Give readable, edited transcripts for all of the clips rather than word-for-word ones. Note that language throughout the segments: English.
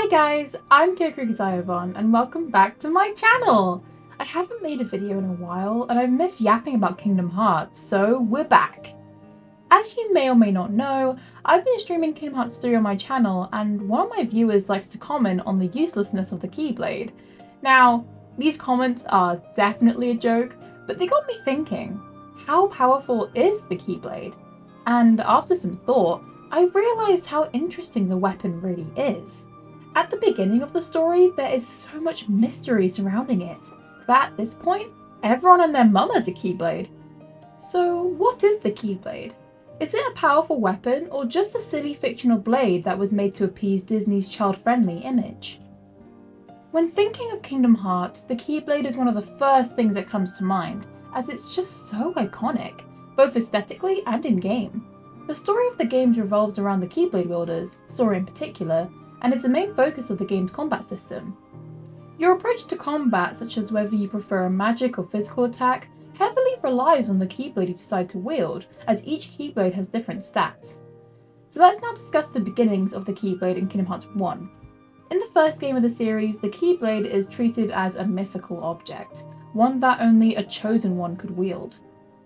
Hi guys, I'm kyokaxiavon and welcome back to my channel! I haven't made a video in a while and I've missed yapping about Kingdom Hearts, so we're back! As you may or may not know, I've been streaming Kingdom Hearts 3 on my channel and one of my viewers likes to comment on the uselessness of the Keyblade. Now, these comments are definitely a joke, but they got me thinking, how powerful is the Keyblade? And after some thought, I realised how interesting the weapon really is. At the beginning of the story, there is so much mystery surrounding it, but at this point, everyone and their mum has a Keyblade. So what is the Keyblade? Is it a powerful weapon or just a silly fictional blade that was made to appease Disney's child-friendly image? When thinking of Kingdom Hearts, the Keyblade is one of the first things that comes to mind, as it's just so iconic, both aesthetically and in-game. The story of the games revolves around the Keyblade wielders, Sora in particular, and it's the main focus of the game's combat system. Your approach to combat, such as whether you prefer a magic or physical attack, heavily relies on the Keyblade you decide to wield, as each Keyblade has different stats. So let's now discuss the beginnings of the Keyblade in Kingdom Hearts 1. In the first game of the series, the Keyblade is treated as a mythical object, one that only a chosen one could wield.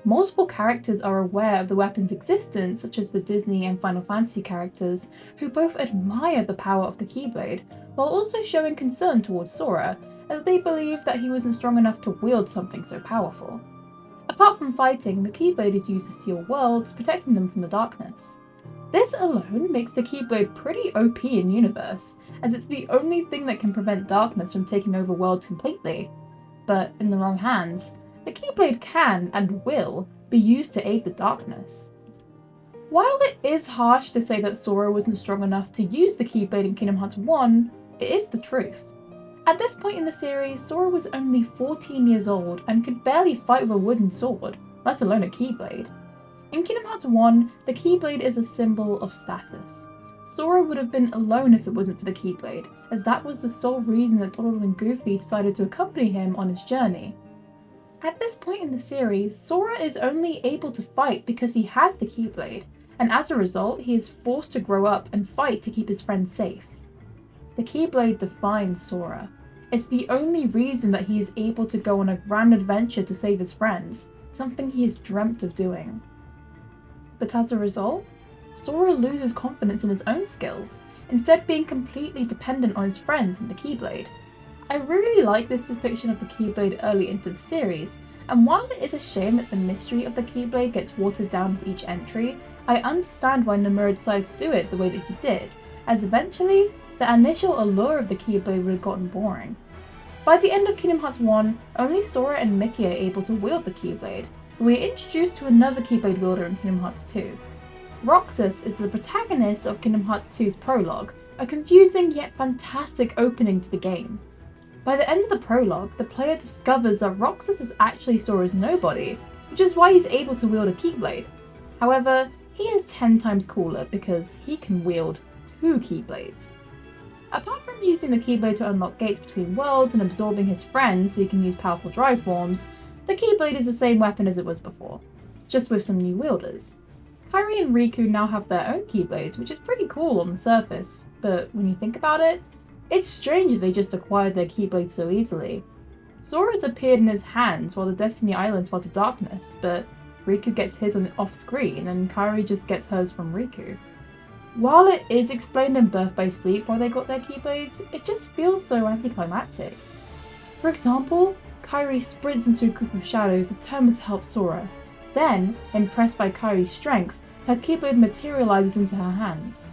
Multiple characters are aware of the weapon's existence, such as the Disney and Final Fantasy characters, who both admire the power of the Keyblade, while also showing concern towards Sora, as they believe that he wasn't strong enough to wield something so powerful. Apart from fighting, the Keyblade is used to seal worlds, protecting them from the darkness. This alone makes the Keyblade pretty OP in universe, as it's the only thing that can prevent darkness from taking over worlds completely. But in the wrong hands, the Keyblade can, and will, be used to aid the darkness. While it is harsh to say that Sora wasn't strong enough to use the Keyblade in Kingdom Hearts 1, it is the truth. At this point in the series, Sora was only 14 years old and could barely fight with a wooden sword, let alone a Keyblade. In Kingdom Hearts 1, the Keyblade is a symbol of status. Sora would have been alone if it wasn't for the Keyblade, as that was the sole reason that Donald and Goofy decided to accompany him on his journey. At this point in the series, Sora is only able to fight because he has the Keyblade, and as a result, he is forced to grow up and fight to keep his friends safe. The Keyblade defines Sora. It's the only reason that he is able to go on a grand adventure to save his friends, something he has dreamt of doing. But as a result, Sora loses confidence in his own skills, instead being completely dependent on his friends and the Keyblade. I really like this depiction of the Keyblade early into the series, and while it is a shame that the mystery of the Keyblade gets watered down with each entry, I understand why Nomura decided to do it the way that he did, as eventually, the initial allure of the Keyblade would have gotten boring. By the end of Kingdom Hearts 1, only Sora and Mickey are able to wield the Keyblade, but we are introduced to another Keyblade wielder in Kingdom Hearts 2. Roxas is the protagonist of Kingdom Hearts 2's prologue, a confusing yet fantastic opening to the game. By the end of the prologue, the player discovers that Roxas is actually Sora's nobody, which is why he's able to wield a Keyblade. However, he is 10 times cooler because he can wield 2 Keyblades. Apart from using the Keyblade to unlock gates between worlds and absorbing his friends so he can use powerful drive forms, the Keyblade is the same weapon as it was before, just with some new wielders. Kairi and Riku now have their own Keyblades, which is pretty cool on the surface, but when you think about it, it's strange that they just acquired their Keyblade so easily. Sora's appeared in his hands while the Destiny Islands fell to darkness, but Riku gets his off-screen and Kairi just gets hers from Riku. While it is explained in Birth by Sleep why they got their Keyblades, it just feels so anticlimactic. For example, Kairi sprints into a group of shadows determined to help Sora. Then, impressed by Kairi's strength, her Keyblade materializes into her hands.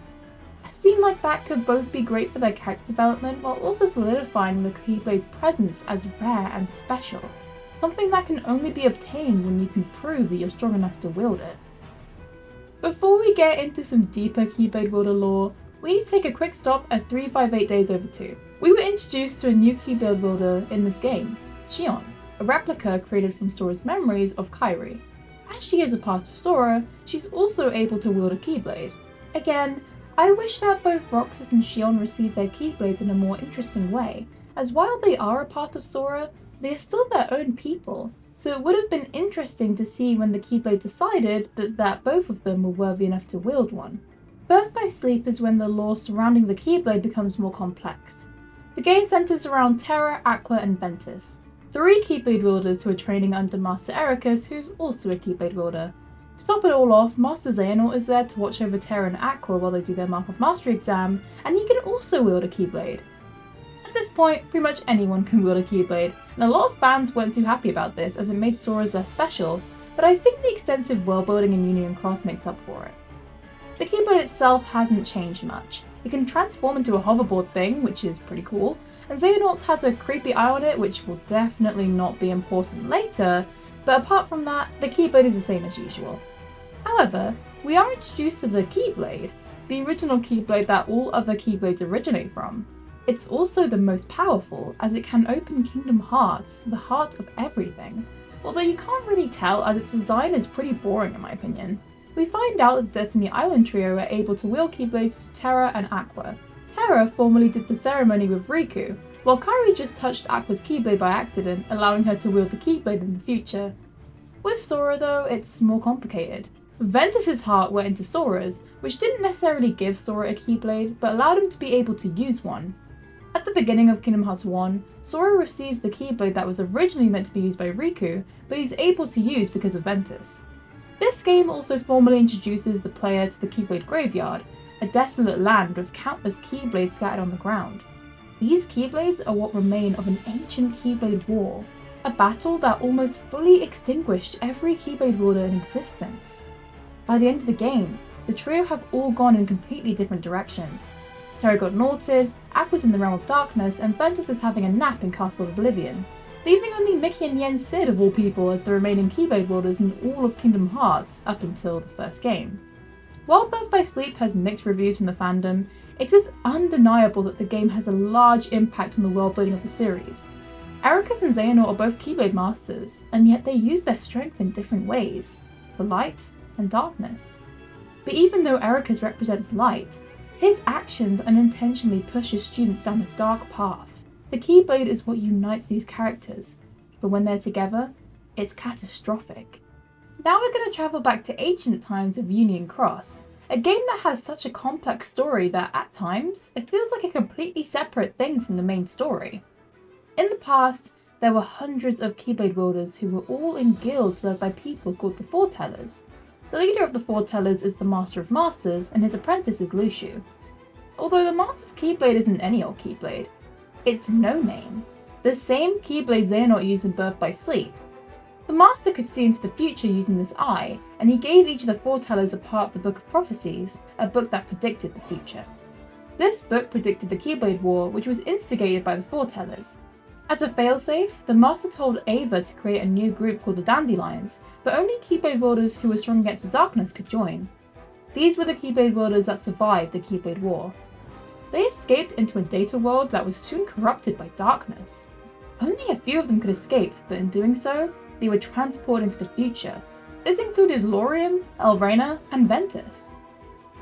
A scene like that could both be great for their character development while also solidifying the Keyblade's presence as rare and special, something that can only be obtained when you can prove that you're strong enough to wield it. Before we get into some deeper Keyblade wielder lore, we need to take a quick stop at 358 Days Over 2. We were introduced to a new Keyblade wielder in this game, Xion, a replica created from Sora's memories of Kairi. As she is a part of Sora, she's also able to wield a Keyblade. Again, I wish that both Roxas and Xion received their Keyblades in a more interesting way, as while they are a part of Sora, they are still their own people, so it would have been interesting to see when the Keyblade decided that both of them were worthy enough to wield one. Birth by Sleep is when the lore surrounding the Keyblade becomes more complex. The game centers around Terra, Aqua, and Ventus, 3 Keyblade wielders who are training under Master Ericus, who's also a Keyblade wielder. To top it all off, Master Xehanort is there to watch over Terra and Aqua while they do their Mark of Mastery exam, and he can also wield a Keyblade. At this point, pretty much anyone can wield a Keyblade, and a lot of fans weren't too happy about this as it made Sora's less special, but I think the extensive world building in Union Cross makes up for it. The Keyblade itself hasn't changed much. It can transform into a hoverboard thing, which is pretty cool, and Xehanort's has a creepy eye on it, which will definitely not be important later, but apart from that, the Keyblade is the same as usual. However, we are introduced to the Keyblade, the original Keyblade that all other Keyblades originate from. It's also the most powerful, as it can open Kingdom Hearts, the heart of everything. Although you can't really tell, as its design is pretty boring in my opinion. We find out that the Destiny Island trio are able to wield Keyblades to Terra and Aqua. Terra formally did the ceremony with Riku, while Kairi just touched Aqua's Keyblade by accident, allowing her to wield the Keyblade in the future. With Sora though, it's more complicated. Ventus's heart went into Sora's, which didn't necessarily give Sora a Keyblade, but allowed him to be able to use one. At the beginning of Kingdom Hearts 1, Sora receives the Keyblade that was originally meant to be used by Riku, but he's able to use because of Ventus. This game also formally introduces the player to the Keyblade Graveyard, a desolate land with countless Keyblades scattered on the ground. These Keyblades are what remain of an ancient Keyblade war, a battle that almost fully extinguished every Keyblade wielder in existence. By the end of the game, the trio have all gone in completely different directions. Terra got naughted, Aqua's in the Realm of Darkness, and Ventus is having a nap in Castle of Oblivion, leaving only Mickey and Yen Sid of all people as the remaining Keyblade wielders in all of Kingdom Hearts up until the first game. While Birth by Sleep has mixed reviews from the fandom, it is undeniable that the game has a large impact on the world building of the series. Ericus and Xehanort are both Keyblade masters, and yet they use their strength in different ways, for light and darkness. But even though Ericus represents light, his actions unintentionally push his students down a dark path. The Keyblade is what unites these characters, but when they're together, it's catastrophic. Now we're going to travel back to ancient times of Union Cross, a game that has such a complex story that at times, it feels like a completely separate thing from the main story. In the past, there were hundreds of Keyblade wielders who were all in guilds led by people called the Foretellers. The leader of the Foretellers is the Master of Masters, and his apprentice is Luciu. Although the Master's Keyblade isn't any old Keyblade, it's No Name, the same Keyblade Xehanort used in Birth by Sleep. The Master could see into the future using this eye, and he gave each of the Foretellers a part of the Book of Prophecies, a book that predicted the future. This book predicted the Keyblade War, which was instigated by the Foretellers. As a failsafe, the Master told Ava to create a new group called the Dandelions, but only Keyblade wielders who were strong against the darkness could join. These were the Keyblade wielders that survived the Keyblade War. They escaped into a data world that was soon corrupted by darkness. Only a few of them could escape, but in doing so, they were transported into the future. This included Lauriam, Elrena, and Ventus.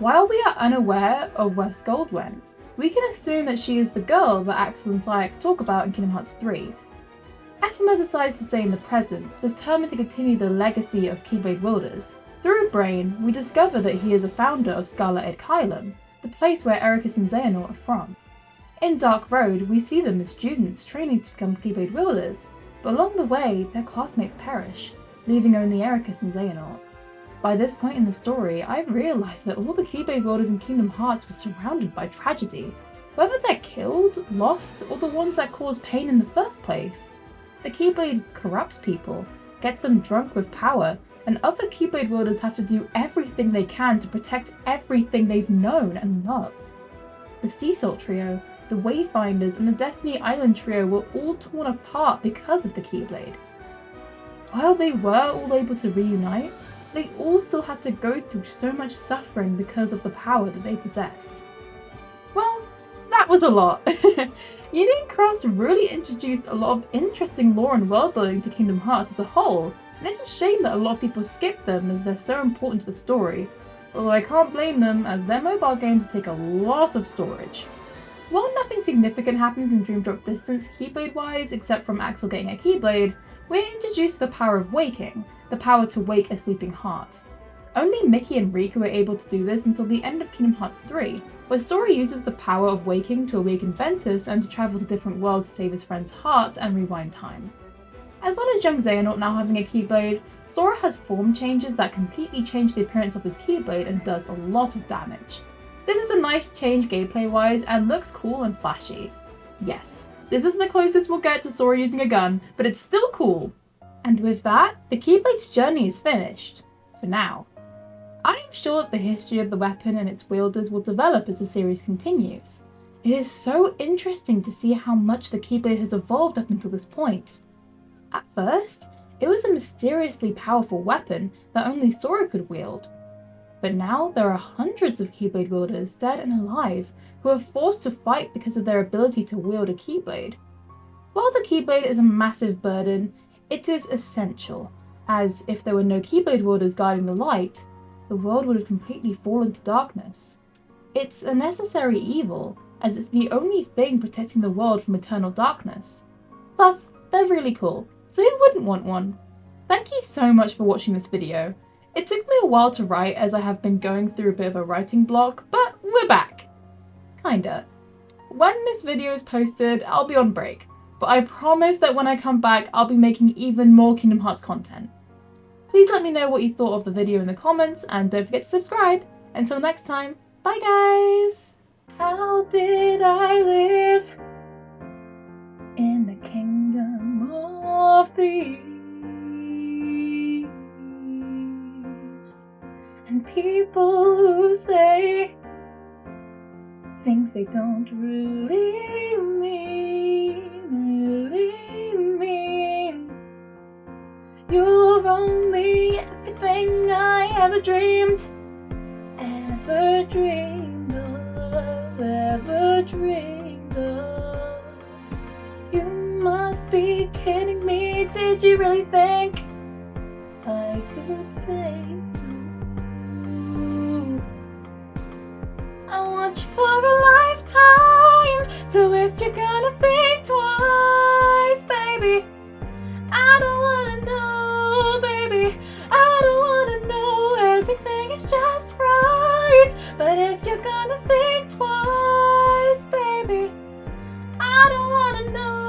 While we are unaware of where Skuld went, we can assume that she is the girl that Axel and Saïx talk about in Kingdom Hearts 3. Ephema decides to stay in the present, determined to continue the legacy of Keyblade wielders. Through Brain, we discover that he is a founder of Scarlet Ed Kylum, the place where Ericus and Xehanort are from. In Dark Road, we see them as students training to become Keyblade wielders, but along the way, their classmates perish, leaving only Ericus and Xehanort. By this point in the story, I've realised that all the Keyblade wielders in Kingdom Hearts were surrounded by tragedy. Whether they're killed, lost, or the ones that cause pain in the first place. The Keyblade corrupts people, gets them drunk with power, and other Keyblade wielders have to do everything they can to protect everything they've known and loved. The Sea Salt Trio, the Wayfinders, and the Destiny Island Trio were all torn apart because of the Keyblade. While they were all able to reunite, they all still had to go through so much suffering because of the power that they possessed. Well, that was a lot. Union Cross really introduced a lot of interesting lore and world building to Kingdom Hearts as a whole, and it's a shame that a lot of people skip them as they're so important to the story, although I can't blame them as their mobile games take a lot of storage. While nothing significant happens in Dream Drop Distance Keyblade-wise except from Axel getting a Keyblade, we're introduced to the power of waking, the power to wake a sleeping heart. Only Mickey and Riku were able to do this until the end of Kingdom Hearts 3, where Sora uses the power of waking to awaken Ventus and to travel to different worlds to save his friends' hearts and rewind time. As well as young Xehanort now having a Keyblade, Sora has form changes that completely change the appearance of his Keyblade and does a lot of damage. This is a nice change gameplay-wise and looks cool and flashy. Yes, this is the closest we'll get to Sora using a gun, but it's still cool. And with that, the Keyblade's journey is finished. For now. I am sure that the history of the weapon and its wielders will develop as the series continues. It is so interesting to see how much the Keyblade has evolved up until this point. At first, it was a mysteriously powerful weapon that only Sora could wield. But now there are hundreds of Keyblade wielders, dead and alive, who are forced to fight because of their ability to wield a Keyblade. While the Keyblade is a massive burden, it is essential, as if there were no Keyblade wielders guarding the light, the world would have completely fallen to darkness. It's a necessary evil, as it's the only thing protecting the world from eternal darkness. Plus, they're really cool, so who wouldn't want one? Thank you so much for watching this video. It took me a while to write as I have been going through a bit of a writing block, but we're back. Kinda. When this video is posted, I'll be on break, but I promise that when I come back, I'll be making even more Kingdom Hearts content. Please let me know what you thought of the video in the comments, and don't forget to subscribe. Until next time, bye guys! How did I live in the kingdom of thieves? And people who say things they don't really mean. You're only everything I ever dreamed of. You must be kidding me, did you really think I could say you? I want you for a lifetime, so if you're gonna think twice, baby, I don't wanna know, baby, I don't wanna know, everything is just right, but if you're gonna think twice, baby, I don't wanna know.